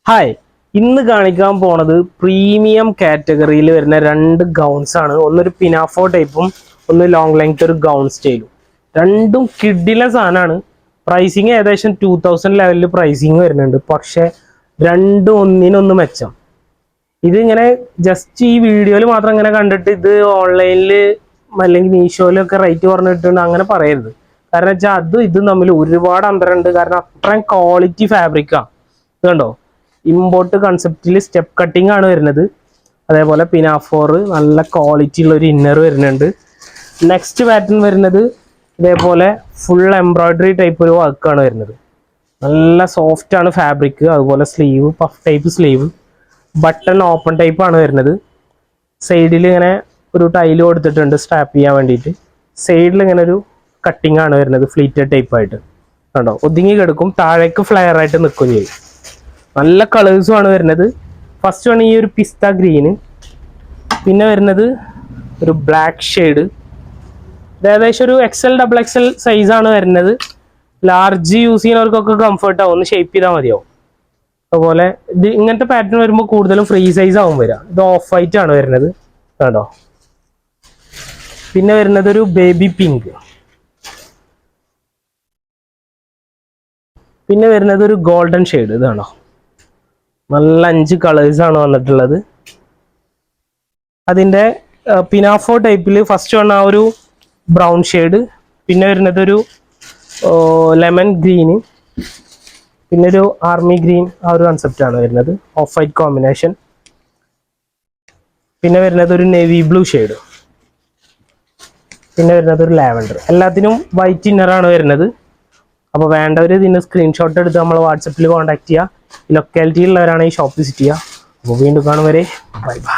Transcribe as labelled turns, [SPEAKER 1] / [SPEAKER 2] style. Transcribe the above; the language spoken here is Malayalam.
[SPEAKER 1] ഹായ്, ഇന്ന് കാണിക്കാൻ പോണത് പ്രീമിയം കാറ്റഗറിയിൽ വരുന്ന രണ്ട് ഗൗൺസ് ആണ്. ഒന്നൊരു പിനാഫോ ടൈപ്പും ഒന്ന് ലോങ് ലെങ്ത് ഒരു ഗൗൺ സ്റ്റൈലും. രണ്ടും കിഡിലെ സാധനമാണ്. പ്രൈസിങ് ഏകദേശം 2000 ലെവലിൽ പ്രൈസിങ് വരുന്നുണ്ട്. പക്ഷെ രണ്ടും ഒന്നിനൊന്ന് മെച്ചം. ഇതിങ്ങനെ ജസ്റ്റ് ഈ വീഡിയോയിൽ മാത്രം ഇങ്ങനെ കണ്ടിട്ട് ഇത് ഓൺലൈനിൽ അല്ലെങ്കിൽ മീഷോയിലൊക്കെ റേറ്റ് കുറഞ്ഞിട്ടുണ്ട് അങ്ങനെ പറയരുത്. കാരണം വെച്ചാൽ അതും ഇതും തമ്മിൽ ഒരുപാട് അന്തരമുണ്ട്. കാരണം അത്രയും ക്വാളിറ്റി ഫാബ്രിക്കാണ്. ഇത് കണ്ടോ, ഇമ്പോർട്ട് കൺസെപ്റ്റിൽ സ്റ്റെപ്പ് കട്ടിംഗ് ആണ് വരുന്നത്. അതേപോലെ പിനാഫോർ നല്ല ക്വാളിറ്റി ഉള്ള ഒരു ഇന്നർ വരുന്നുണ്ട്. നെക്സ്റ്റ് പാറ്റേൺ വരുന്നത് ഇതേപോലെ ഫുൾ എംബ്രോയിഡറി ടൈപ്പ് ഒരു വർക്കാണ് വരുന്നത്. നല്ല സോഫ്റ്റ് ആണ് ഫാബ്രിക്. അതുപോലെ sleeve puff type sleeve, button open type ആണ് വരുന്നത്. സൈഡിൽ ഇങ്ങനെ ഒരു ടൈല് കൊടുത്തിട്ടുണ്ട് സ്ട്രാപ്പ് ചെയ്യാൻ വേണ്ടിയിട്ട്. സൈഡിൽ ഇങ്ങനെ ഒരു കട്ടിംഗ് ആണ് വരുന്നത്, ഫ്ലീറ്റഡ് ടൈപ്പ് ആയിട്ട്. കണ്ടോ, ഒതുങ്ങി കിടക്കും, താഴേക്ക് ഫ്ലെയർ ആയിട്ട് നിൽക്കുകയും ചെയ്യും. നല്ല കളേഴ്സും ആണ് വരുന്നത്. ഫസ്റ്റ് വൺ ഈ ഒരു പിസ്ത ഗ്രീന്, പിന്നെ വരുന്നത് ഒരു ബ്ലാക്ക് ഷെയ്ഡ്. ഇത് ഏകദേശം ഒരു XL, XXL സൈസാണ് വരുന്നത്. ലാർജ് യൂസ് ചെയ്യുന്നവർക്കൊക്കെ കംഫർട്ട് ആവും, ഒന്ന് ഷേപ്പ് ചെയ്താൽ മതിയാവും. അതുപോലെ ഇത് ഇങ്ങനത്തെ പാറ്റേൺ വരുമ്പോൾ കൂടുതലും ഫ്രീ സൈസ് ആവും വരിക. ഇത് ഓഫ് വൈറ്റ് ആണ് വരുന്നത് കേട്ടോ. പിന്നെ വരുന്നത് ഒരു ബേബി പിങ്ക്, പിന്നെ വരുന്നത് ഒരു ഗോൾഡൻ ഷെയ്ഡ്. ഇതാണോ, നല്ല 5 കളേഴ്സ് ആണ് വന്നിട്ടുള്ളത്. അതിൻ്റെ പിനാഫോ ടൈപ്പിൽ ഫസ്റ്റ് വൺ ആ ഒരു ബ്രൗൺ ഷെയ്ഡ്, പിന്നെ വരുന്നത് ഒരു ലെമൺ ഗ്രീന്, പിന്നെ ഒരു ആർമി ഗ്രീൻ, ആ ഒരു കൺസെപ്റ്റ് ആണ് വരുന്നത്, ഓഫ് വൈറ്റ് കോമ്പിനേഷൻ. പിന്നെ വരുന്നത് ഒരു നേവി ബ്ലൂ ഷെയ്ഡ്, പിന്നെ വരുന്നത് ഒരു ലാവൻഡർ. എല്ലാത്തിനും വൈറ്റ് ഇന്നറാണ് വരുന്നത്. അപ്പോൾ വേണ്ടവർ ഇതിൻ്റെ സ്ക്രീൻഷോട്ട് എടുത്ത് നമ്മൾ വാട്സപ്പിൽ കോൺടാക്ട് ചെയ്യുക. ഈ ലൊക്കാലിറ്റിയിലുള്ളവരാണ് ഈ ഷോപ്പ് വിസിറ്റ് ചെയ്യുക. അപ്പോൾ വീണ്ടും കാണും വരെ ബൈ ബൈ.